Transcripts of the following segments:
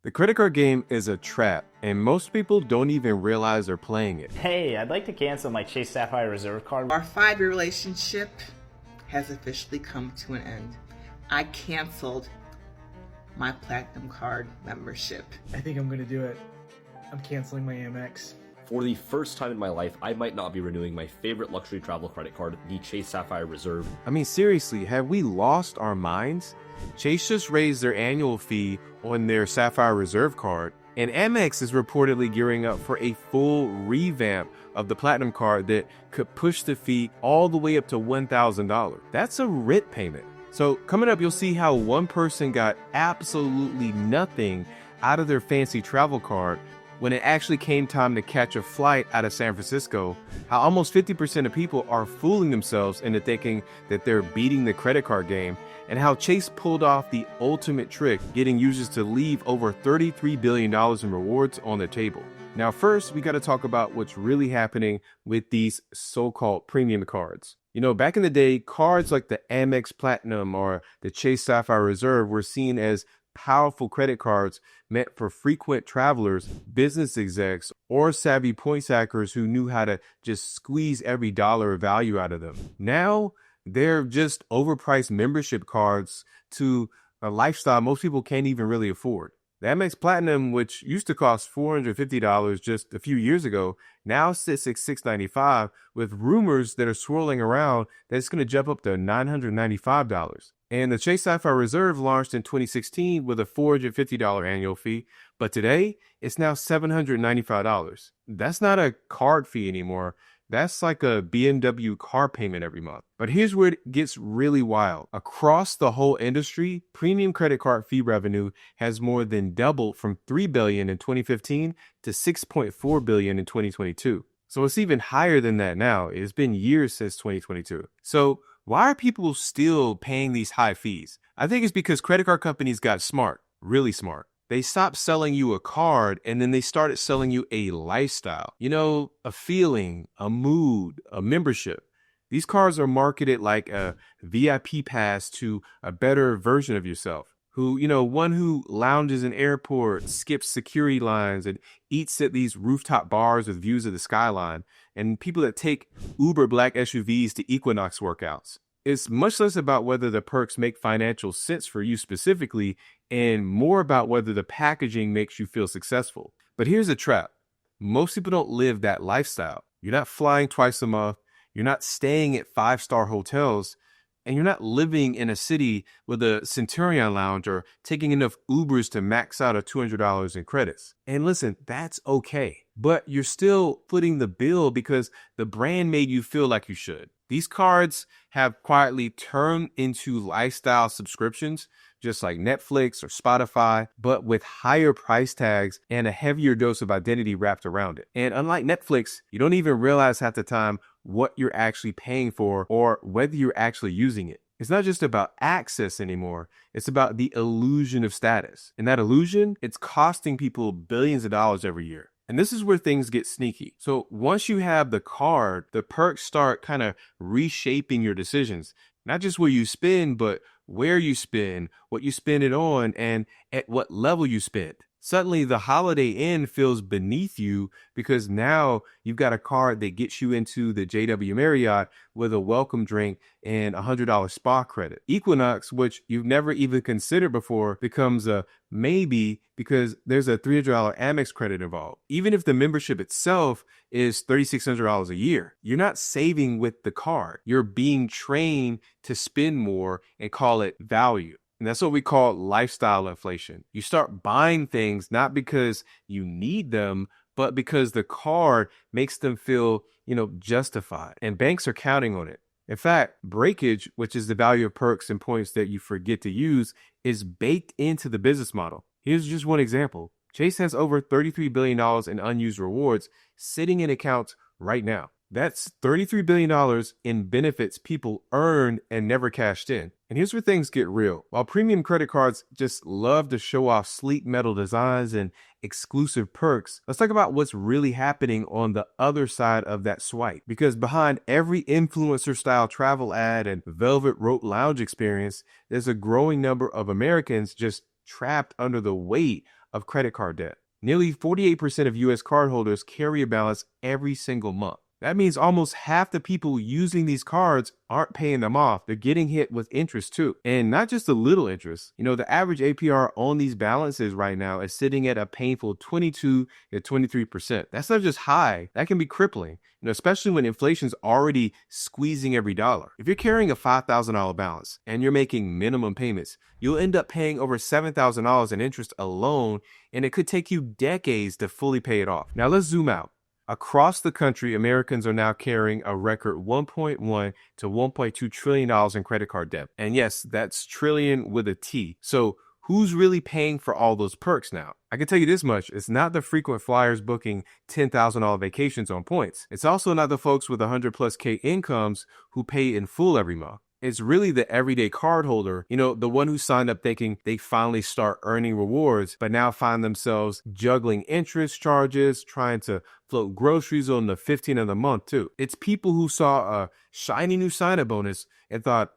The credit card game is a trap, and most people don't even realize they're playing it. Hey, I'd like to cancel my Chase Sapphire Reserve card. Our 5-year relationship has officially come to an end. I canceled my Platinum Card membership. I think I'm gonna do it. I'm canceling my Amex. For the first time in my life, I might not be renewing my favorite luxury travel credit card, the Chase Sapphire Reserve. I mean, seriously, have we lost our minds? Chase just raised their annual fee on their Sapphire Reserve card, and Amex is reportedly gearing up for a full revamp of the Platinum card that could push the fee all the way up to $1,000. That's a rent payment. So coming up, you'll see how one person got absolutely nothing out of their fancy travel card when it actually came time to catch a flight out of San Francisco, how almost 50% of people are fooling themselves into thinking that they're beating the credit card game, and how Chase pulled off the ultimate trick, getting users to leave over $33 billion in rewards on the table. Now, first, we got to talk about what's really happening with these so-called premium cards. You know, back in the day, cards like the Amex Platinum or the Chase Sapphire Reserve were seen as powerful credit cards meant for frequent travelers, business execs, or savvy point stackers who knew how to just squeeze every dollar of value out of them. Now, they're just overpriced membership cards to a lifestyle most people can't even really afford. The Amex Platinum, which used to cost $450 just a few years ago, now sits at $695, with rumors that are swirling around that it's going to jump up to $995. And the Chase Sapphire Reserve launched in 2016 with a $450 annual fee, but today it's now $795. That's not a card fee anymore. That's like a BMW car payment every month. But here's where it gets really wild. Across the whole industry, premium credit card fee revenue has more than doubled from $3 billion in 2015 to $6.4 billion in 2022. So it's even higher than that now. It's been years since 2022. So why are people still paying these high fees? I think it's because credit card companies got smart, really smart. They stopped selling you a card and then they started selling you a lifestyle. You know, a feeling, a mood, a membership. These cards are marketed like a VIP pass to a better version of yourself. One who lounges in airports, skips security lines, and eats at these rooftop bars with views of the skyline, and people that take Uber black SUVs to Equinox workouts. It's much less about whether the perks make financial sense for you specifically, and more about whether the packaging makes you feel successful. But here's the trap. Most people don't live that lifestyle. You're not flying twice a month. You're not staying at 5-star hotels. And you're not living in a city with a Centurion lounge or taking enough Ubers to max out at $200 in credits. And listen, that's okay. But you're still footing the bill because the brand made you feel like you should. These cards have quietly turned into lifestyle subscriptions, just like Netflix or Spotify, but with higher price tags and a heavier dose of identity wrapped around it. And unlike Netflix, you don't even realize half the time what you're actually paying for or whether you're actually using it. It's not just about access anymore. It's about the illusion of status. And that illusion, it's costing people billions of dollars every year. And this is where things get sneaky. So once you have the card, the perks start kind of reshaping your decisions. Not just where you spend, but where you spend, what you spend it on, and at what level you spend. Suddenly, the Holiday Inn feels beneath you because now you've got a card that gets you into the JW Marriott with a welcome drink and $100 spa credit. Equinox, which you've never even considered before, becomes a maybe because there's a $300 Amex credit involved. Even if the membership itself is $3,600 a year, you're not saving with the card. You're being trained to spend more and call it value. And that's what we call lifestyle inflation. You start buying things not because you need them, but because the card makes them feel, justified. And banks are counting on it. In fact, breakage, which is the value of perks and points that you forget to use, is baked into the business model. Here's just one example. Chase has over $33 billion in unused rewards sitting in accounts right now. That's $33 billion in benefits people earned and never cashed in. And here's where things get real. While premium credit cards just love to show off sleek metal designs and exclusive perks, let's talk about what's really happening on the other side of that swipe. Because behind every influencer style travel ad and velvet rope lounge experience, there's a growing number of Americans just trapped under the weight of credit card debt. Nearly 48% of US cardholders carry a balance every single month. That means almost half the people using these cards aren't paying them off. They're getting hit with interest too. And not just a little interest. The average APR on these balances right now is sitting at a painful 22 to 23%. That's not just high. That can be crippling, especially when inflation's already squeezing every dollar. If you're carrying a $5,000 balance and you're making minimum payments, you'll end up paying over $7,000 in interest alone, and it could take you decades to fully pay it off. Now let's zoom out. Across the country, Americans are now carrying a record $1.1 to $1.2 trillion in credit card debt. And yes, that's trillion with a T. So who's really paying for all those perks now? I can tell you this much. It's not the frequent flyers booking $10,000 vacations on points. It's also not the folks with 100+ K incomes who pay in full every month. It's really the everyday cardholder, the one who signed up thinking they finally start earning rewards, but now find themselves juggling interest charges, trying to float groceries on the 15th of the month too. It's people who saw a shiny new sign-up bonus and thought,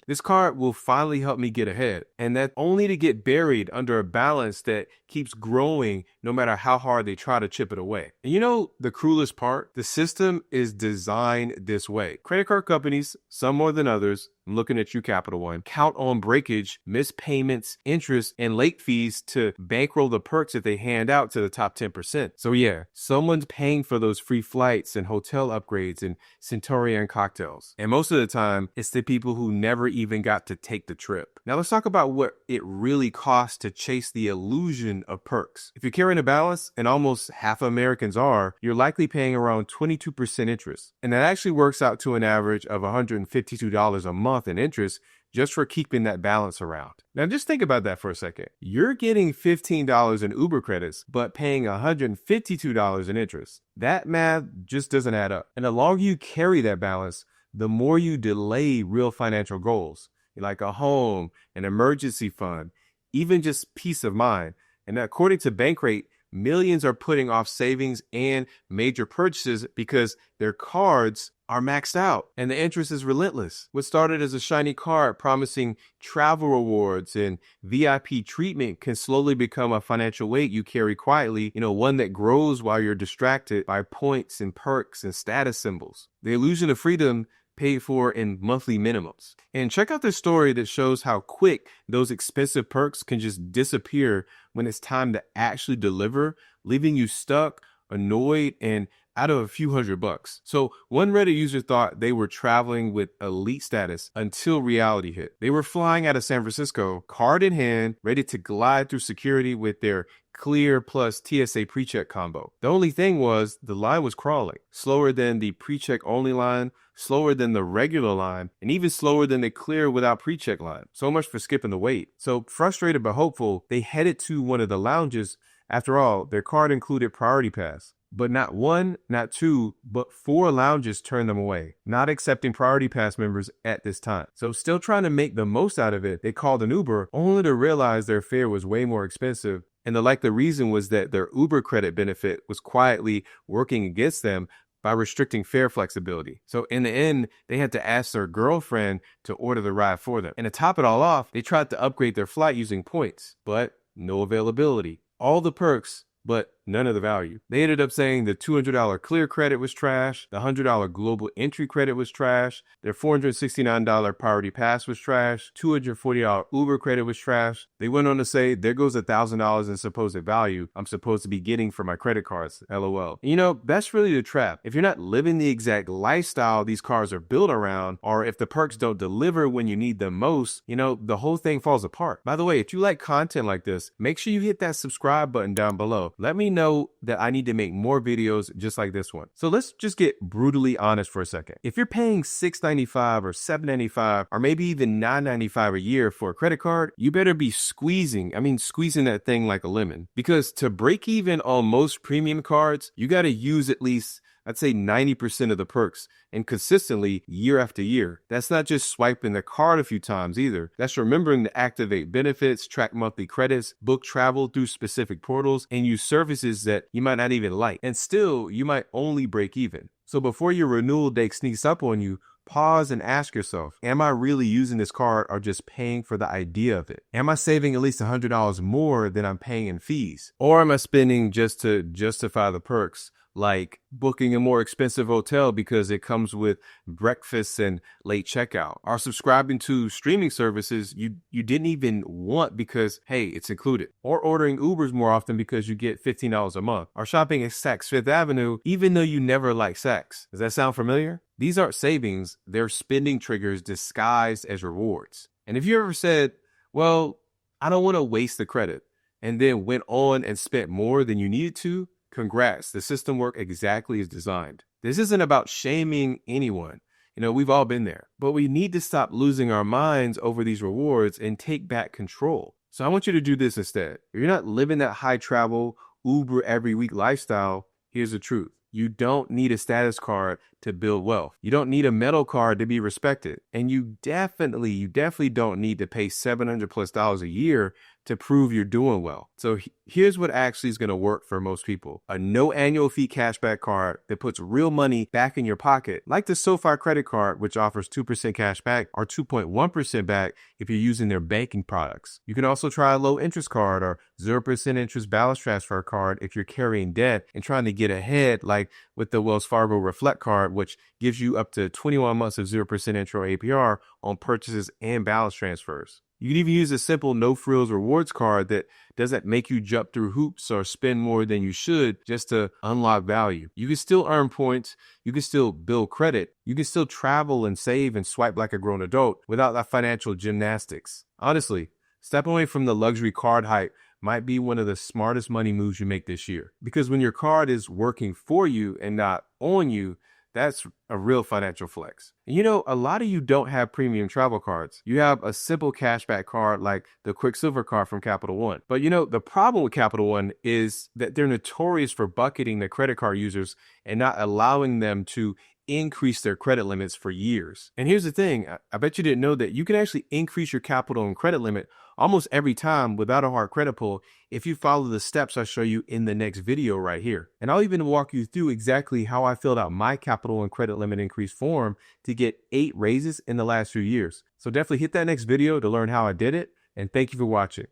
this card will finally help me get ahead. And that only to get buried under a balance that keeps growing no matter how hard they try to chip it away. And the cruelest part? The system is designed this way. Credit card companies, some more than others, I'm looking at you, Capital One, count on breakage, missed payments, interest, and late fees to bankroll the perks that they hand out to the top 10%. So yeah, someone's paying for those free flights and hotel upgrades and Centurion cocktails. And most of the time, it's the people who never even got to take the trip. Now let's talk about what it really costs to chase the illusion of perks. If you're carrying a balance, and almost half Americans are, you're likely paying around 22% interest. And that actually works out to an average of $152 a month in interest just for keeping that balance around. Now just think about that for a second. You're getting $15 in Uber credits, but paying $152 in interest. That math just doesn't add up. And the longer you carry that balance, the more you delay real financial goals, like a home, an emergency fund, even just peace of mind. And according to Bankrate, millions are putting off savings and major purchases because their cards are maxed out and the interest is relentless. What started as a shiny card promising travel rewards and VIP treatment can slowly become a financial weight you carry quietly, one that grows while you're distracted by points and perks and status symbols. The illusion of freedom paid for in monthly minimums. And check out this story that shows how quick those expensive perks can just disappear when it's time to actually deliver, leaving you stuck, annoyed, and out of a few $100. So one Reddit user thought they were traveling with elite status until reality hit. They were flying out of San Francisco, card in hand, ready to glide through security with their Clear plus TSA PreCheck combo. The only thing was the line was crawling, slower than the PreCheck only line, slower than the regular line, and even slower than the Clear without PreCheck line. So much for skipping the wait. So frustrated but hopeful, they headed to one of the lounges. After all, their card included Priority Pass. But not one, not two, but 4 lounges turned them away, not accepting Priority Pass members at this time. So still trying to make the most out of it, they called an Uber only to realize their fare was way more expensive. And the likely reason was that their Uber credit benefit was quietly working against them by restricting fare flexibility. So in the end, they had to ask their girlfriend to order the ride for them. And to top it all off, they tried to upgrade their flight using points, but no availability. All the perks, but none of the value. They ended up saying the $200 Clear credit was trash, the $100 Global Entry credit was trash, their $469 Priority Pass was trash, $240 Uber credit was trash. They went on to say, there goes $1,000 in supposed value I'm supposed to be getting for my credit cards, LOL. That's really the trap. If you're not living the exact lifestyle these cards are built around, or if the perks don't deliver when you need them most, the whole thing falls apart. By the way, if you like content like this, make sure you hit that subscribe button down below. Let me know that I need to make more videos just like this one. So let's just get brutally honest for a second. If you're paying $695 or $795 or maybe even $995 a year for a credit card, you better be squeezing that thing like a lemon. Because to break even on most premium cards, you got to use at least, I'd say 90% of the perks and consistently year after year. That's not just swiping the card a few times either. That's remembering to activate benefits, track monthly credits, book travel through specific portals, and use services that you might not even like. And still, you might only break even. So before your renewal date sneaks up on you, pause and ask yourself, am I really using this card or just paying for the idea of it? Am I saving at least $100 more than I'm paying in fees? Or am I spending just to justify the perks? Like booking a more expensive hotel because it comes with breakfast and late checkout, or subscribing to streaming services you didn't even want because, hey, it's included, or ordering Ubers more often because you get $15 a month, or shopping at Saks Fifth Avenue even though you never liked Saks. Does that sound familiar? These aren't savings, they're spending triggers disguised as rewards. And if you ever said, well, I don't want to waste the credit, and then went on and spent more than you needed to, congrats, the system worked exactly as designed. This isn't about shaming anyone. We've all been there. But we need to stop losing our minds over these rewards and take back control. So I want you to do this instead. If you're not living that high travel, Uber every week lifestyle, here's the truth. You don't need a status card to build wealth. You don't need a metal card to be respected. And you definitely don't need to pay $700+ a year to prove you're doing well. So here's what actually is going to work for most people. A no annual fee cashback card that puts real money back in your pocket, like the SoFi credit card, which offers 2% cash back or 2.1% back if you're using their banking products. You can also try a low interest card or 0% interest balance transfer card if you're carrying debt and trying to get ahead, like with the Wells Fargo Reflect card, which gives you up to 21 months of 0% intro APR on purchases and balance transfers. You can even use a simple no-frills rewards card that doesn't make you jump through hoops or spend more than you should just to unlock value. You can still earn points, you can still build credit, you can still travel and save and swipe like a grown adult without that financial gymnastics. Honestly, stepping away from the luxury card hype might be one of the smartest money moves you make this year. Because when your card is working for you and not on you, that's a real financial flex. And a lot of you don't have premium travel cards. You have a simple cashback card like the Quicksilver card from Capital One. But the problem with Capital One is that they're notorious for bucketing their credit card users and not allowing them to increase their credit limits for years. And here's the thing, I bet you didn't know that you can actually increase your capital and credit limit almost every time without a hard credit pull if you follow the steps I show you in the next video right here. And I'll even walk you through exactly how I filled out my capital and credit limit increase form to get 8 raises in the last few years. So definitely hit that next video to learn how I did it, and thank you for watching.